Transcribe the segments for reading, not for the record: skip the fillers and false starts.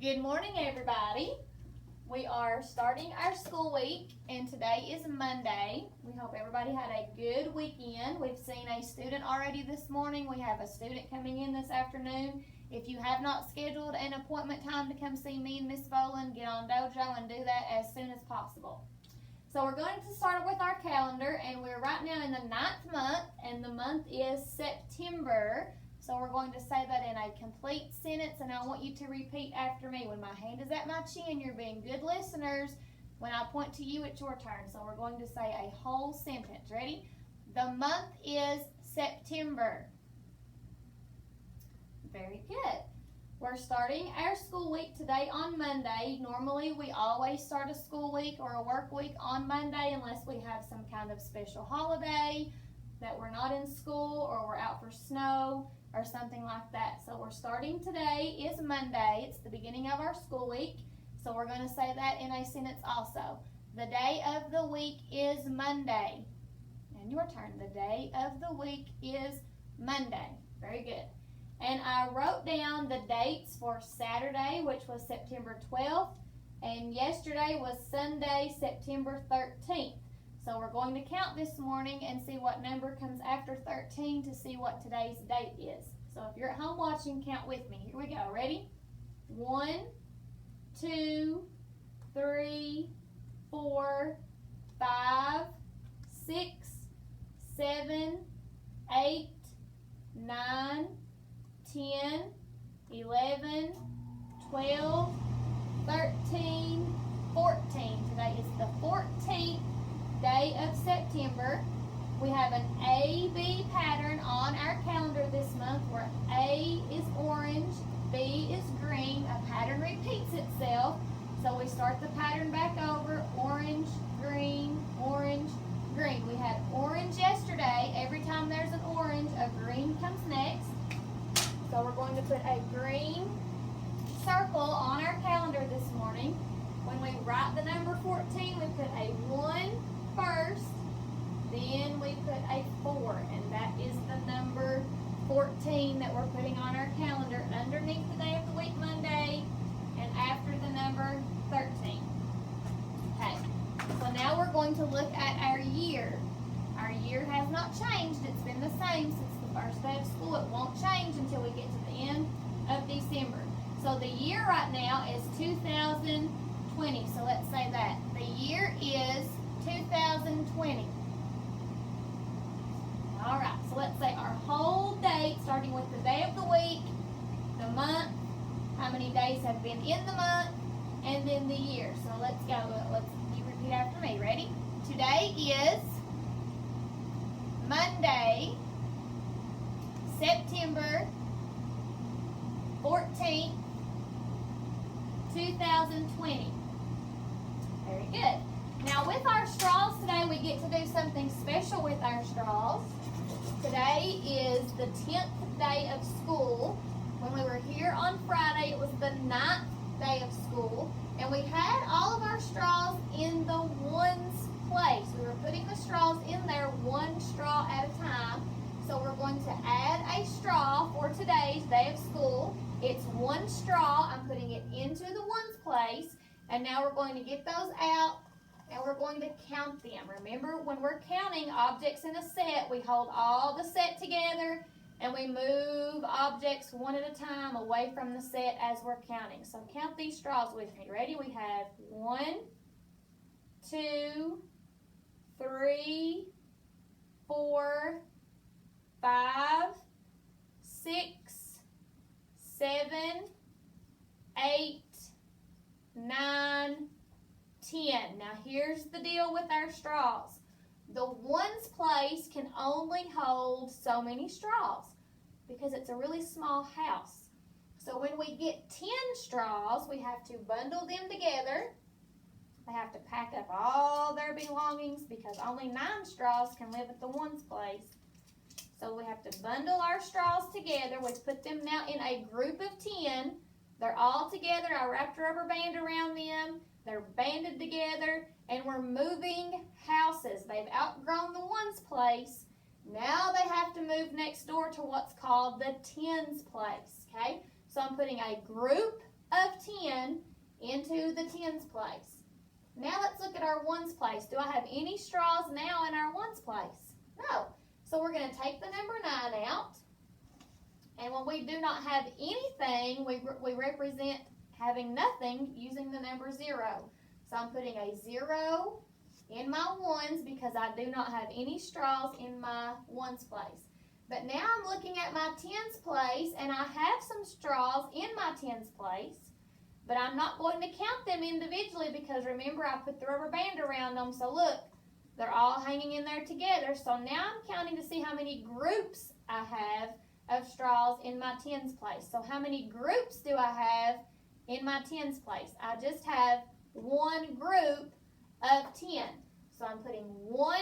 Good morning, everybody. We are starting our school week, and today is Monday. We hope everybody had a good weekend. We've seen a student already this morning. We have a student coming in this afternoon. If you have not scheduled an appointment time to come see me and Miss Boland, get on Dojo and do that as soon as possible. So we're going to start with our calendar, and we're right now in the 9th month, and the month is September. So we're going to say that in a complete sentence, and I want you to repeat after me. When my hand is at my chin, you're being good listeners. When I point to you, it's your turn. So we're going to say a whole sentence. Ready? The month is September. Very good. We're starting our school week today on Monday. Normally, we always start a school week or a work week on Monday unless we have some kind of special holiday that we're not in school or we're out for snow or something like that. So we're starting today is Monday. It's the beginning of our school week. So we're going to say that in a sentence also. The day of the week is Monday. And your turn. The day of the week is Monday. Very good. And I wrote down the dates for Saturday, which was September 12th, and yesterday was Sunday, September 13th. So we're going to count this morning and see what number comes after 13 to see what today's date is. So if you're at home watching, count with me. Here we go. Ready? 1, 2, 3, 4, 5, 6, 7, 8, 9, 10, 11, 12, 13, 14. Today is the 14th day of September. We have an A-B pattern on our calendar this month where A is orange, B is green. A pattern repeats itself. So we start the pattern back over. Orange, green, orange, green. We had orange yesterday. Every time there's an orange, a green comes next. So we're going to put a green circle on our calendar this morning. When we write the number 14, we put a 1 first, then we put a 4, and that is the number 14 that we're putting on our calendar underneath the day of the week, Monday, and after the number 13. Okay, so now we're going to look at our year. Our year has not changed. It's been the same since the first day of school. It won't change until we get to the end of December. So the year right now is 2020. So let's say that. The year is 2020. All right, so let's say our whole date, starting with the day of the week, the month, how many days have been in the month, and then the year. So let's go. You repeat after me. Ready? Today is Monday, September 14th, 2020. Very good. Now with our straws today, we get to do something special with our straws. Today is the 10th day of school. When we were here on Friday, it was the 9th day of school. And we had all of our straws in the ones place. We were putting the straws in there one straw at a time. So we're going to add a straw for today's day of school. It's one straw. I'm putting it into the ones place. And now we're going to get those out and we're going to count them. Remember, when we're counting objects in a set, we hold all the set together and we move objects one at a time away from the set as we're counting. So count these straws with me. Ready? We have 1, 2, 3, 4, 5, 6, 7, 8, 9, 10. Now here's the deal with our straws. The ones place can only hold so many straws because it's a really small house. So when we get 10 straws, we have to bundle them together. They have to pack up all their belongings because only 9 straws can live at the ones place. So we have to bundle our straws together. We put them now in a group of 10. They're all together. I wrapped a rubber band around them. They're banded together, and we're moving houses. They've outgrown the ones place. Now they have to move next door to what's called the tens place, okay? So I'm putting a group of 10 into the tens place. Now let's look at our ones place. Do I have any straws now in our ones place? No. So we're going to take the number 9 out. And when we do not have anything, we represent having nothing using the number 0. So I'm putting a 0 in my ones because I do not have any straws in my ones place. But now I'm looking at my tens place, and I have some straws in my tens place, but I'm not going to count them individually because remember I put the rubber band around them. So look, they're all hanging in there together. So now I'm counting to see how many groups I have of straws in my tens place. So how many groups do I have in my tens place? I just have one group of 10. So I'm putting one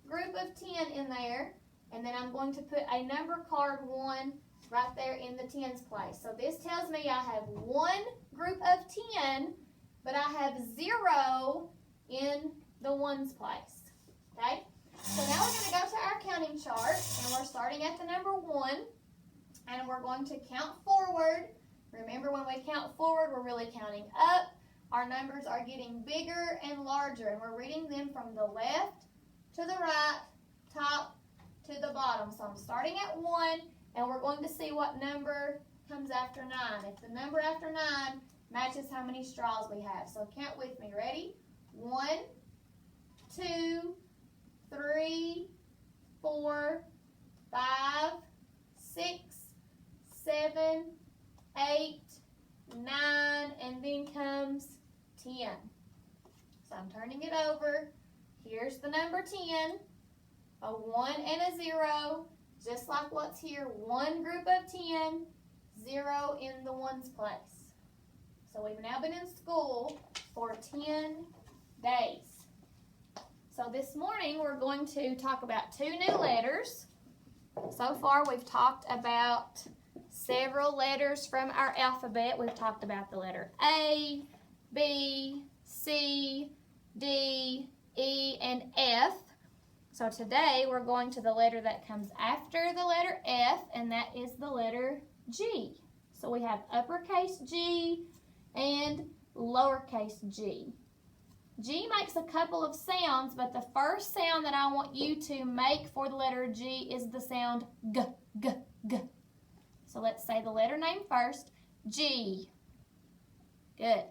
group of 10 in there, and then I'm going to put a number card 1 right there in the tens place. So this tells me I have one group of 10, but I have 0 in the ones place. Okay? So now we're going to go to our counting chart, and we're starting at the number 1, and we're going to count forward. Remember, when we count forward, we're really counting up. Our numbers are getting bigger and larger, and we're reading them from the left to the right, top to the bottom. So I'm starting at 1, and we're going to see what number comes after 9. If the number after 9 matches how many straws we have. So count with me. Ready? 1, 2, 3, 4, 5, 6, 7, 8, 9, and then comes 10. So I'm turning it over. Here's the number 10, a 1 and a 0, just like what's here. One group of 10, 0 in the ones place. So we've now been in school for 10 days. So this morning we're going to talk about 2 new letters. So far we've talked about several letters from our alphabet. We've talked about the letter A, B, C, D, E, and F. So today we're going to the letter that comes after the letter F, and that is the letter G. So we have uppercase G and lowercase g. G makes a couple of sounds, but the first sound that I want you to make for the letter G is the sound G, G, G. So let's say the letter name first. G. Good.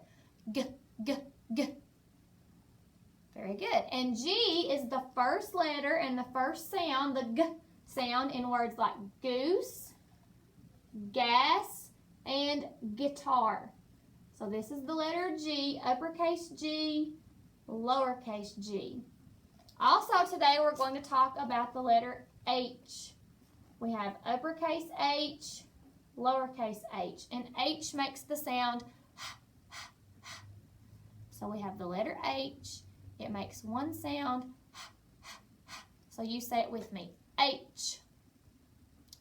G, G, G. Very good. And G is the first letter and the first sound, the G sound, in words like goose, gas, and guitar. So this is the letter G, uppercase G, lowercase g. Also today we're going to talk about the letter H. We have uppercase H, lowercase h, and H makes the sound so we have the letter H. It makes one sound, so you say it with me. H.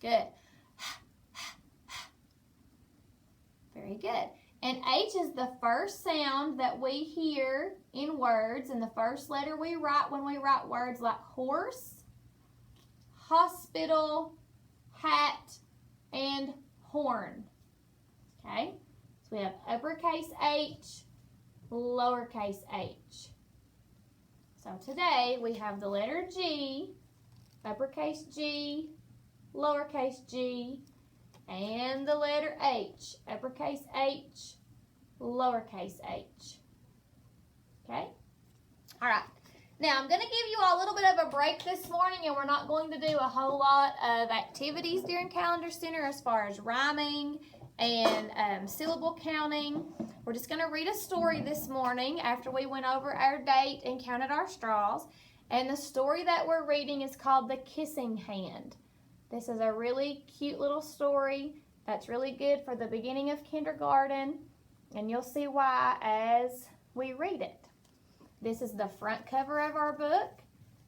Good. Very good. And H is the first sound that we hear in words, and the first letter we write when we write words like horse, hospital, hat, and horn. Okay? So we have uppercase H, lowercase h. So today we have the letter G, uppercase G, lowercase g, and the letter H, uppercase H, lowercase h. Okay? All right. Now, I'm going to give you all a little bit of a break this morning, and we're not going to do a whole lot of activities during Calendar Center as far as rhyming and syllable counting. We're just going to read a story this morning after we went over our date and counted our straws. And the story that we're reading is called The Kissing Hand. This is a really cute little story that's really good for the beginning of kindergarten, and you'll see why as we read it. This is the front cover of our book.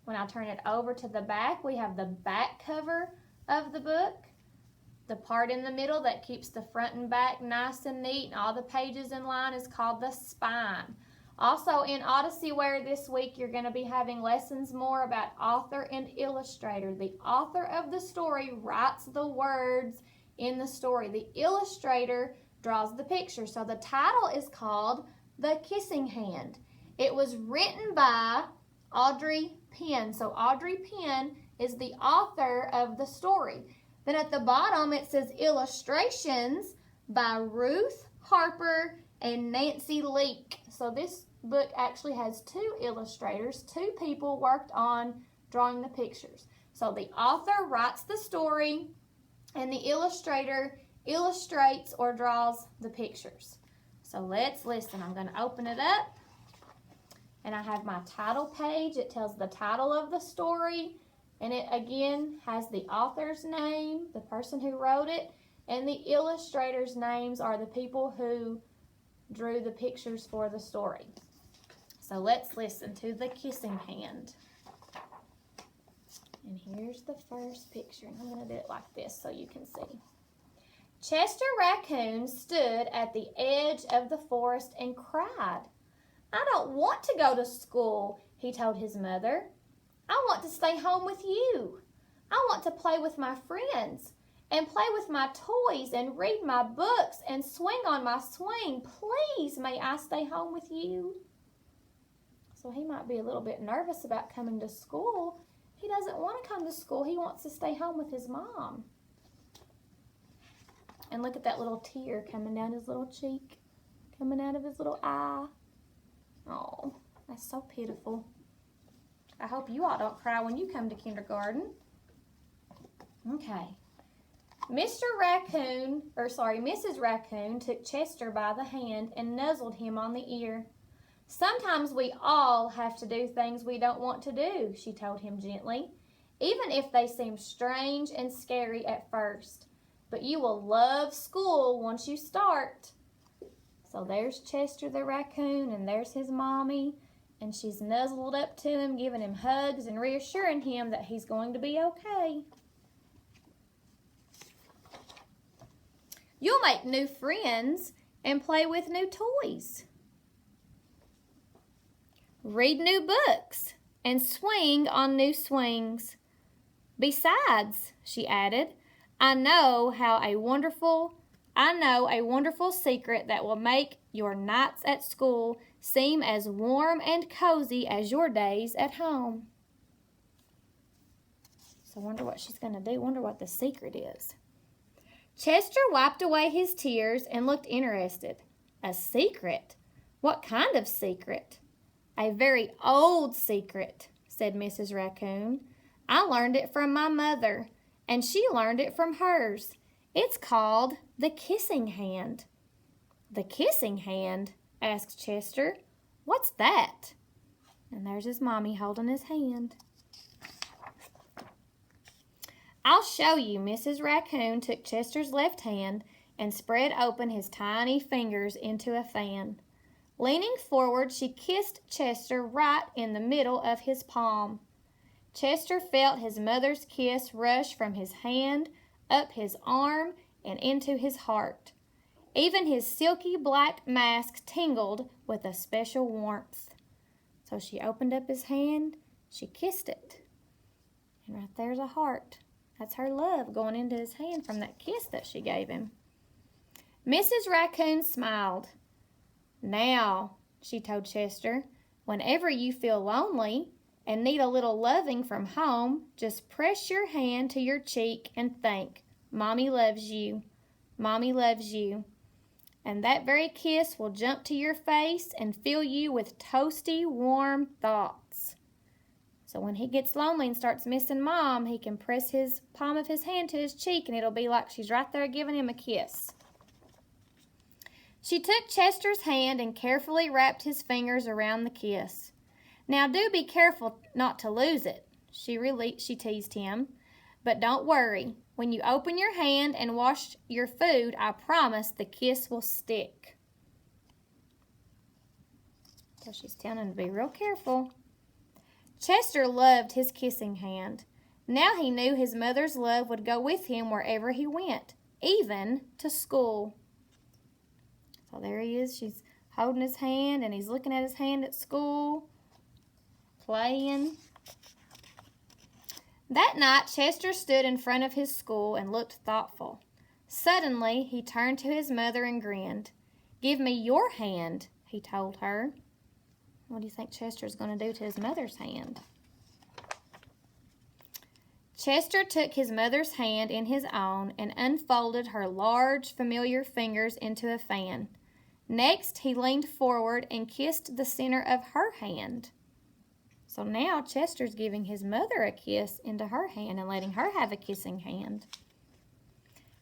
When I turn it over to the back, we have the back cover of the book. The part in the middle that keeps the front and back nice and neat and all the pages in line is called the spine. Also in Odyssey Wear this week, you're going to be having lessons more about author and illustrator. The author of the story writes the words in the story. The illustrator draws the picture. So the title is called The Kissing Hand. It was written by Audrey Penn. So Audrey Penn is the author of the story. Then at the bottom it says illustrations by Ruth Harper and Nancy Leake. So this book actually has two illustrators. Two people worked on drawing the pictures. So the author writes the story and the illustrator illustrates or draws the pictures. So let's listen. I'm going to open it up. And I have my title page. It tells the title of the story. And it again has the author's name, the person who wrote it, and the illustrators' names are the people who drew the pictures for the story. So let's listen to The Kissing Hand. And here's the first picture. And I'm going to do it like this so you can see. Chester Raccoon stood at the edge of the forest and cried. "I don't want to go to school," he told his mother. "I want to stay home with you. I want to play with my friends and play with my toys and read my books and swing on my swing. Please, may I stay home with you?" So he might be a little bit nervous about coming to school. He doesn't want to come to school. He wants to stay home with his mom. And look at that little tear coming down his little cheek, coming out of his little eye. Oh, that's so pitiful. I hope you all don't cry when you come to kindergarten. Okay. Mrs. Raccoon took Chester by the hand and nuzzled him on the ear. "Sometimes we all have to do things we don't want to do," she told him gently, "even if they seem strange and scary at first. But you will love school once you start." So there's Chester the raccoon, and there's his mommy, and she's nuzzled up to him, giving him hugs and reassuring him that he's going to be okay. You'll make new friends and play with new toys. Read new books and swing on new swings. Besides, she added, I know a wonderful secret that will make your nights at school seem as warm and cozy as your days at home. So I wonder what she's going to do. Wonder what the secret is. Chester wiped away his tears and looked interested. A secret? What kind of secret? A very old secret, said Mrs. Raccoon. I learned it from my mother, and she learned it from hers. It's called the kissing hand. The kissing hand? Asked Chester. What's that? And there's his mommy holding his hand. I'll show you. Mrs. Raccoon took Chester's left hand and spread open his tiny fingers into a fan. Leaning forward, she kissed Chester right in the middle of his palm. Chester felt his mother's kiss rush from his hand, up his arm, and into his heart. Even his silky black mask tingled with a special warmth. So she opened up his hand, she kissed it. And right there's a heart. That's her love going into his hand from that kiss that she gave him. Mrs. Raccoon smiled. Now, she told Chester, whenever you feel lonely and need a little loving from home, just press your hand to your cheek and think, Mommy loves you. Mommy loves you. And that very kiss will jump to your face and fill you with toasty, warm thoughts. So when he gets lonely and starts missing Mom, he can press his palm of his hand to his cheek and it'll be like she's right there giving him a kiss. She took Chester's hand and carefully wrapped his fingers around the kiss. Now do be careful not to lose it, she teased him. But don't worry. When you open your hand and wash your food, I promise the kiss will stick. So she's telling him to be real careful. Chester loved his kissing hand. Now he knew his mother's love would go with him wherever he went, even to school. So there he is. She's holding his hand, and he's looking at his hand at school, playing. That night, Chester stood in front of his school and looked thoughtful. Suddenly, he turned to his mother and grinned. "Give me your hand," he told her. What do you think Chester's going to do to his mother's hand? Chester took his mother's hand in his own and unfolded her large, familiar fingers into a fan. Next, he leaned forward and kissed the center of her hand. So now Chester's giving his mother a kiss into her hand and letting her have a kissing hand.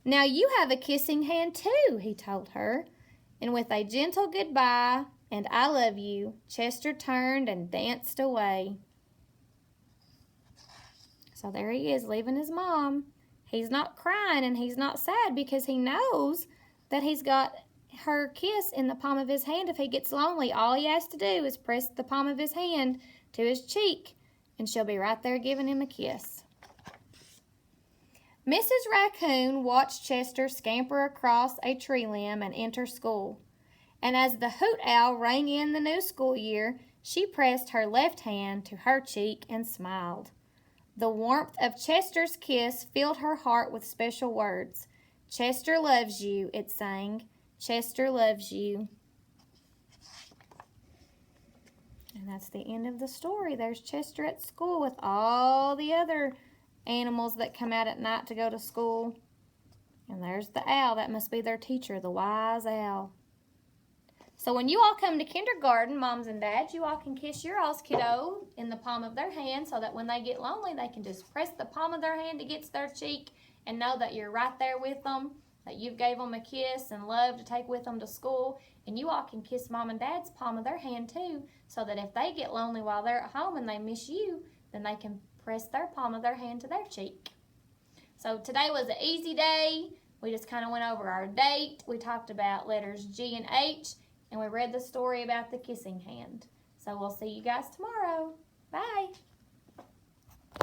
"Now you have a kissing hand too," he told her. And with a gentle goodbye and "I love you," Chester turned and danced away. So there he is, leaving his mom. He's not crying and he's not sad because he knows that he's got her kiss in the palm of his hand. If he gets lonely, all he has to do is press the palm of his hand to his cheek, and she'll be right there giving him a kiss. Mrs. Raccoon watched Chester scamper across a tree limb and enter school. And as the hoot owl rang in the new school year, she pressed her left hand to her cheek and smiled. The warmth of Chester's kiss filled her heart with special words. "Chester loves you," it sang. "Chester loves you." And that's the end of the story. There's Chester at school with all the other animals that come out at night to go to school. And there's the owl. That must be their teacher, the wise owl. So when you all come to kindergarten, moms and dads, you all can kiss your all's kiddo in the palm of their hand so that when they get lonely, they can just press the palm of their hand against their cheek and know that you're right there with them, that you've gave them a kiss and love to take with them to school. And you all can kiss mom and dad's palm of their hand too, so that if they get lonely while they're at home and they miss you, then they can press their palm of their hand to their cheek. So today was an easy day. We just kind of went over our date. We talked about letters G and H, and we read the story about the kissing hand. So we'll see you guys tomorrow. Bye.